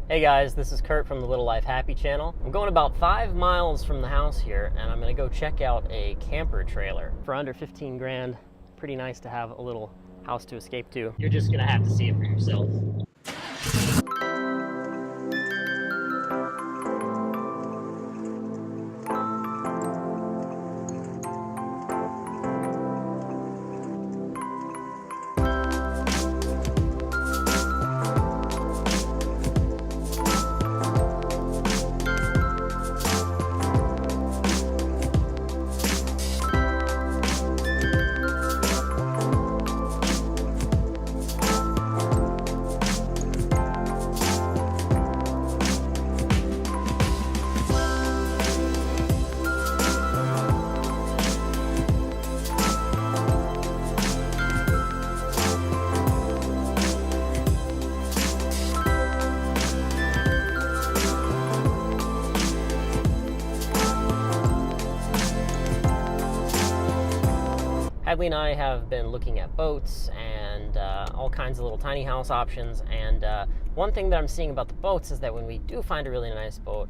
Hey guys, this is Kurt from the Little Life Happy channel. I'm going about 5 miles from the house here, and I'm gonna go check out a camper trailer. For under 15 grand, pretty nice to have a little house to escape to. You're just gonna have to see it for yourself. Hadley and I have been looking at boats and all kinds of little tiny house options, and one thing that I'm seeing about the boats is that when we do find a really nice boat,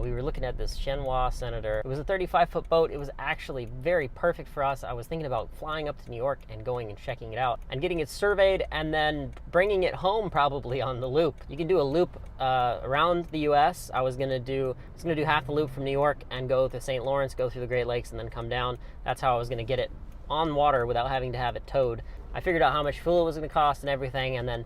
we were looking at this Chinois Senator. It was a 35-foot boat. It was actually very perfect for us. I was thinking about flying up to New York and going and checking it out and getting it surveyed and then bringing it home probably on the loop. You can do a loop around the U.S. I was gonna do half the loop from New York and go to St. Lawrence, go through the Great Lakes, and then come down. That's how I was gonna get it on water without having to have it towed. I figured out how much fuel it was going to cost and everything, and then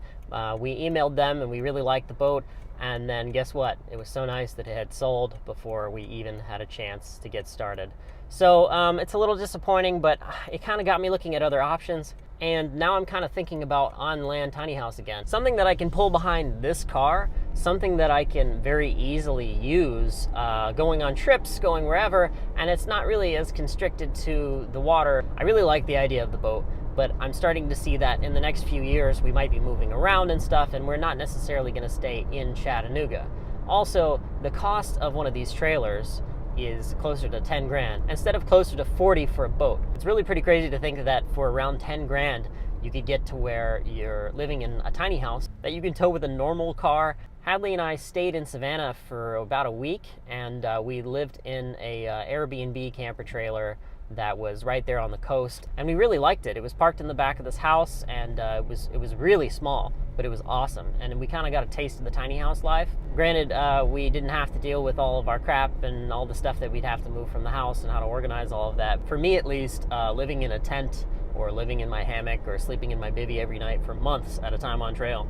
we emailed them and we really liked the boat, and then guess what? It was so nice that it had sold before we even had a chance to get started. So it's a little disappointing, but it kind of got me looking at other options, and now I'm kind of thinking about on-land tiny house again. Something that I can pull behind this car, something that I can very easily use going on trips, going wherever, and it's not really as constricted to the water. I really like the idea of the boat, but I'm starting to see that in the next few years we might be moving around and stuff, and we're not necessarily going to stay in Chattanooga. Also, the cost of one of these trailers is closer to 10 grand instead of closer to 40 for a boat. It's really pretty crazy to think that for around 10 grand you could get to where you're living in a tiny house that you can tow with a normal car. Hadley and I stayed in Savannah for about a week, and we lived in a Airbnb camper trailer that was right there on the coast, and we really liked it. It was parked in the back of this house, and it was really small, but it was awesome, and we kind of got a taste of the tiny house life. Granted, we didn't have to deal with all of our crap and all the stuff that we'd have to move from the house and how to organize all of that. For me, at least, living in a tent or living in my hammock or sleeping in my bivvy every night for months at a time on trail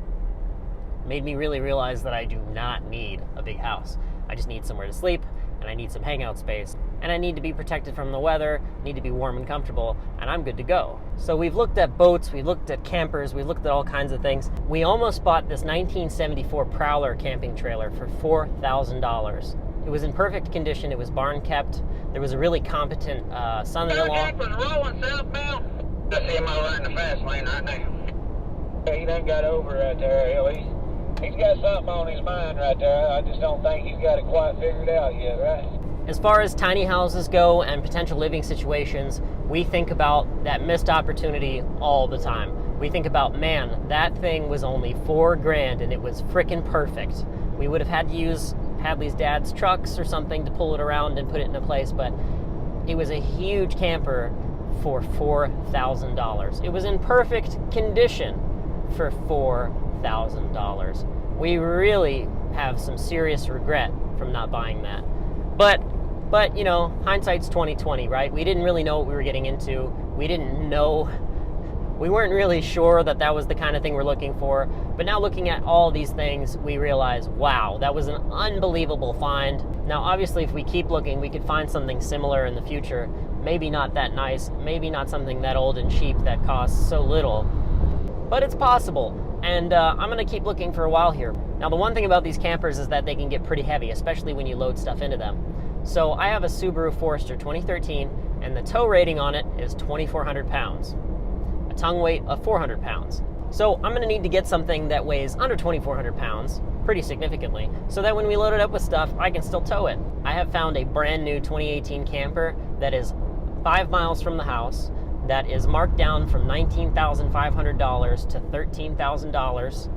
made me really realize that I do not need a big house. I just need somewhere to sleep, and I need some hangout space, and I need to be protected from the weather, need to be warm and comfortable, and I'm good to go. So we've looked at boats, we looked at campers, we looked at all kinds of things. We almost bought this 1974 Prowler camping trailer for $4,000. It was in perfect condition, it was barn kept, there was a really competent son-in-law. Rolling southbound. I see him over in the fast lane right now. He done got over right there, He's got something on his mind right there. I just don't think he's got it quite figured out yet, right? As far as tiny houses go and potential living situations, we think about that missed opportunity all the time. We think about, man, that thing was only 4 grand and it was frickin' perfect. We would have had to use Hadley's dad's trucks or something to pull it around and put it in a place, but it was a huge camper for $4,000. It was in perfect condition for $4,000. We really have some serious regret from not buying that. But you know, hindsight's 20/20, right? We didn't really know what we were getting into. We weren't really sure that that was the kind of thing we're looking for. But now looking at all these things, we realize, wow, that was an unbelievable find. Now, obviously, if we keep looking, we could find something similar in the future. Maybe not that nice, maybe not something that old and cheap that costs so little, but it's possible. And I'm gonna keep looking for a while here. Now, the one thing about these campers is that they can get pretty heavy, especially when you load stuff into them. So I have a Subaru Forester 2013, and the tow rating on it is 2,400 pounds. A tongue weight of 400 pounds. So I'm gonna need to get something that weighs under 2,400 pounds, pretty significantly, so that when we load it up with stuff, I can still tow it. I have found a brand new 2018 camper that is 5 miles from the house, that is marked down from $19,500 to $13,000.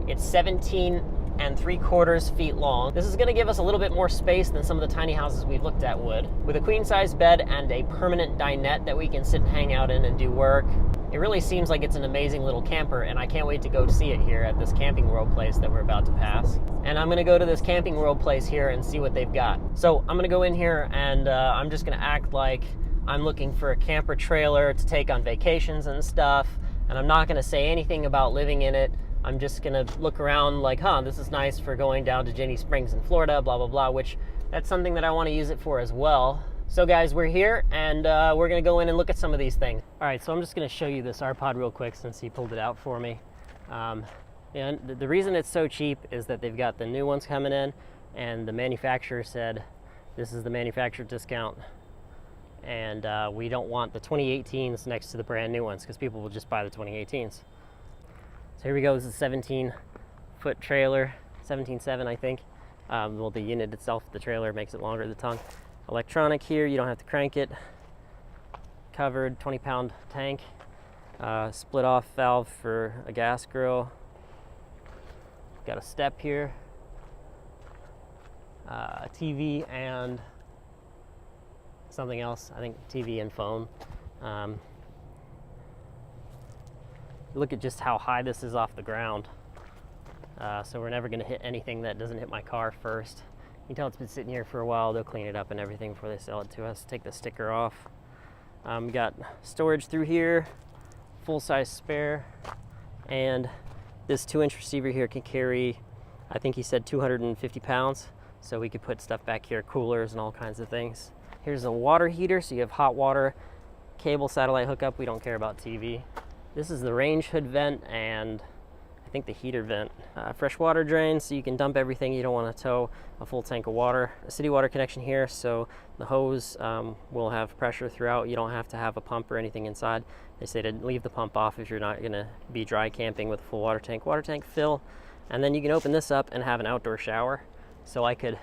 It's 17 8.75 feet long. This is going to give us a little bit more space than some of the tiny houses we've looked at would. With a queen size bed and a permanent dinette that we can sit and hang out in and do work, it really seems like it's an amazing little camper, and I can't wait to go see it here at this Camping World place that we're about to pass. And I'm gonna go to this Camping World place here and see what they've got. So I'm gonna go in here and I'm just gonna act like I'm looking for a camper trailer to take on vacations and stuff, and I'm not gonna say anything about living in it. I'm just gonna look around like, this is nice for going down to Ginny Springs in Florida, blah, blah, blah, which that's something that I wanna use it for as well. So guys, we're here and we're gonna go in and look at some of these things. All right, so I'm just gonna show you this R-Pod real quick since he pulled it out for me. And the reason it's so cheap is that they've got the new ones coming in, and the manufacturer said this is the manufacturer discount, and we don't want the 2018s next to the brand new ones because people will just buy the 2018s. So here we go. This is a 17-foot trailer, 17.7 I think. Well, the unit itself, the trailer, makes it longer, the tongue. Electronic here, you don't have to crank it. Covered 20-pound tank. Split off valve for a gas grill. Got a step here. A TV and something else, I think TV and phone. Look at just how high this is off the ground. So we're never gonna hit anything that doesn't hit my car first. You can tell it's been sitting here for a while. They'll clean it up and everything before they sell it to us. Take the sticker off. We got storage through here, full-size spare, and this 2-inch receiver here can carry, I think he said 250 pounds, so we could put stuff back here, coolers and all kinds of things. Here's a water heater, so you have hot water, cable, satellite hookup. We don't care about TV. This is the range hood vent and I think the heater vent. Fresh water drain, so you can dump everything. You don't want to tow a full tank of water. A city water connection here, so the hose will have pressure throughout. You don't have to have a pump or anything inside. They say to leave the pump off if you're not going to be dry camping with a full water tank. Water tank fill, and then you can open this up and have an outdoor shower. So I could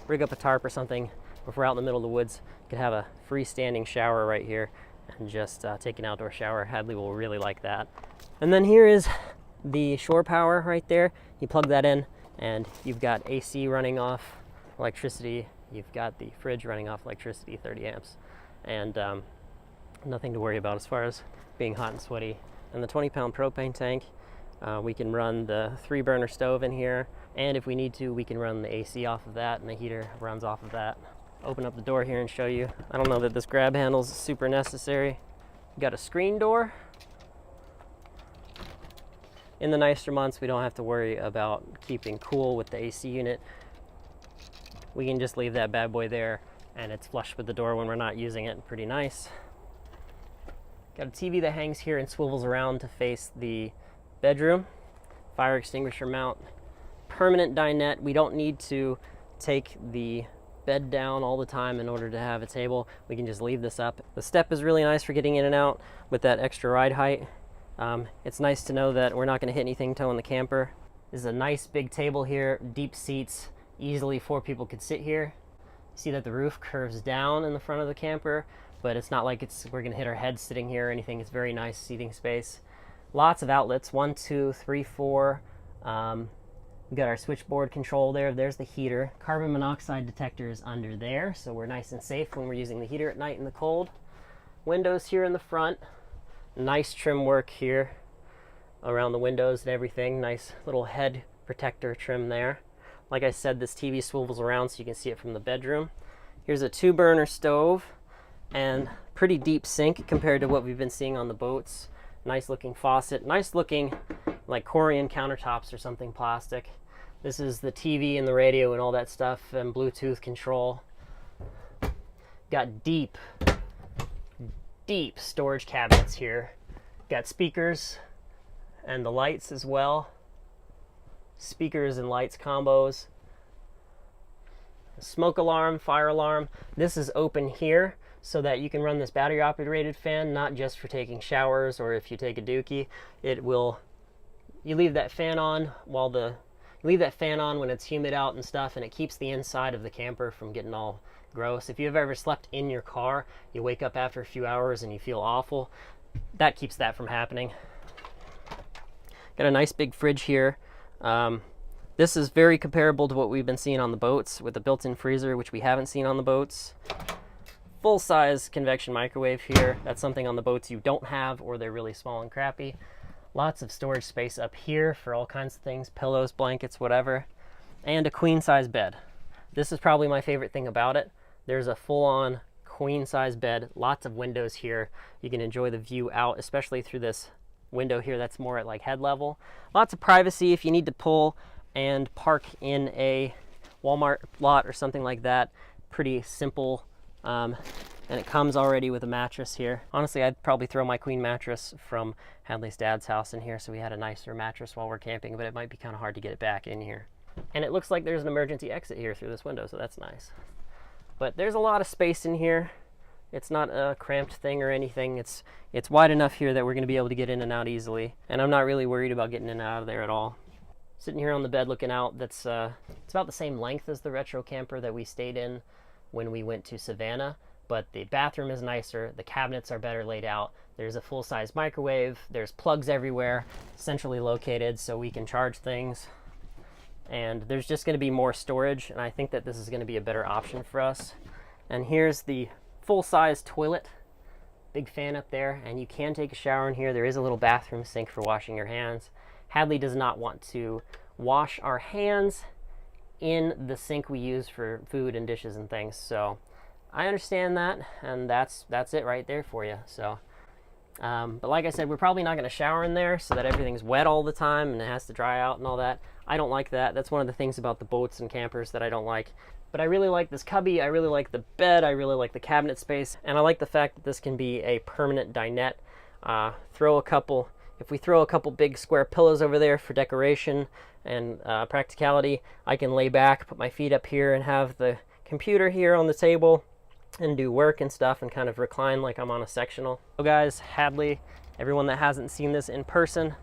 rig up a tarp or something. If we're out in the middle of the woods, you could have a freestanding shower right here and just take an outdoor shower. Hadley will really like that. And then here is the shore power right there. You plug that in and you've got AC running off electricity. You've got the fridge running off electricity, 30 amps, and nothing to worry about as far as being hot and sweaty. And the 20-pound propane tank, we can run the 3-burner stove in here, and if we need to, we can run the AC off of that, and the heater runs off of that. Open up the door here and show you. I don't know that this grab handle is super necessary. We've got a screen door. In the nicer months, we don't have to worry about keeping cool with the AC unit. We can just leave that bad boy there, and it's flush with the door when we're not using it. Pretty nice. Got a TV that hangs here and swivels around to face the bedroom. Fire extinguisher mount. Permanent dinette. We don't need to take the bed down all the time in order to have a table. We can just leave this up. The step is really nice for getting in and out with that extra ride height. It's nice to know that we're not going to hit anything towing the camper. This is a nice big table here, deep seats, easily 4 people could sit here. See that the roof curves down in the front of the camper, but it's not like we're going to hit our heads sitting here or anything. It's very nice seating space. Lots of outlets, 1, 2, 3, 4. We've got our switchboard control there. There's the heater. Carbon monoxide detector is under there, so we're nice and safe when we're using the heater at night in the cold. Windows here in the front. Nice trim work here around the windows and everything. Nice little head protector trim there. Like I said, this TV swivels around so you can see it from the bedroom. Here's a 2-burner stove and pretty deep sink compared to what we've been seeing on the boats. Nice looking faucet. Nice looking like Corian countertops or something plastic. This is the TV and the radio and all that stuff and Bluetooth control. Got deep storage cabinets here. Got speakers and the lights as well. Speakers and lights combos. Smoke alarm, fire alarm. This is open here so that you can run this battery operated fan, not just for taking showers or if you take a dookie. You leave that fan on when it's humid out and stuff, and it keeps the inside of the camper from getting all gross. If you've ever slept in your car, you wake up after a few hours and you feel awful, that keeps that from happening. Got a nice big fridge here. This is very comparable to what we've been seeing on the boats with the built-in freezer, which we haven't seen on the boats. Full-size convection microwave here. That's something on the boats you don't have, or they're really small and crappy. Lots of storage space up here for all kinds of things, pillows, blankets, whatever. And a queen-size bed. This is probably my favorite thing about it. There's a full-on queen-size bed, lots of windows here. You can enjoy the view out, especially through this window here that's more at like head level. Lots of privacy if you need to pull and park in a Walmart lot or something like that. Pretty simple, and it comes already with a mattress here. Honestly, I'd probably throw my queen mattress from Hadley's dad's house in here so we had a nicer mattress while we're camping, but it might be kind of hard to get it back in here. And it looks like there's an emergency exit here through this window, so that's nice. But there's a lot of space in here. It's not a cramped thing or anything. It's wide enough here that we're going to be able to get in and out easily. And I'm not really worried about getting in and out of there at all. Sitting here on the bed looking out, it's about the same length as the retro camper that we stayed in when we went to Savannah, but the bathroom is nicer, the cabinets are better laid out, there's a full-size microwave, there's plugs everywhere, centrally located so we can charge things, and there's just going to be more storage, and I think that this is going to be a better option for us. And here's the full-size toilet, big fan up there, and you can take a shower in here. There is a little bathroom sink for washing your hands. Hadley does not want to wash our hands in the sink we use for food and dishes and things, so I understand that, and that's it right there for you. So but like I said, we're probably not going to shower in there so that everything's wet all the time and it has to dry out and all that. I don't like that. That's one of the things about the boats and campers that I don't like. But I really like this cubby, I really like the bed, I really like the cabinet space, and I like the fact that this can be a permanent dinette. If we throw a couple big square pillows over there for decoration and practicality, I can lay back, put my feet up here, and have the computer here on the table and do work and stuff and kind of recline like I'm on a sectional. So guys, Hadley, everyone that hasn't seen this in person,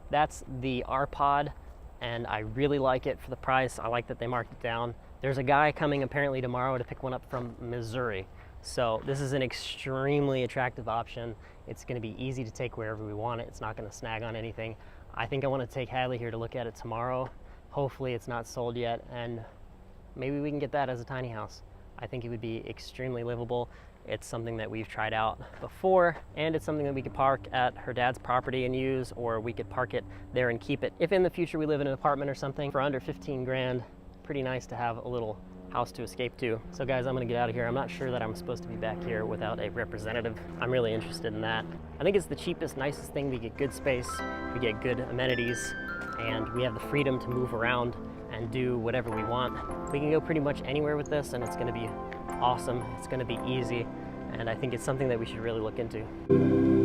that's the R-Pod, and I really like it for the price. I like that they marked it down. There's a guy coming apparently tomorrow to pick one up from Missouri. So this is an extremely attractive option. It's going to be easy to take wherever we want it. It's not going to snag on anything. I think I want to take Hadley here to look at it tomorrow. Hopefully it's not sold yet, and maybe we can get that as a tiny house. I think it would be extremely livable. It's something that we've tried out before, and it's something that we could park at her dad's property and use, or we could park it there and keep it. If in the future we live in an apartment or something for under 15 grand, pretty nice to have a little house to escape to. So guys, I'm gonna get out of here. I'm not sure that I'm supposed to be back here without a representative. I'm really interested in that. I think it's the cheapest, nicest thing. We get good space, we get good amenities, and we have the freedom to move around and do whatever we want. We can go pretty much anywhere with this, and it's gonna be awesome. It's gonna be easy, and I think it's something that we should really look into.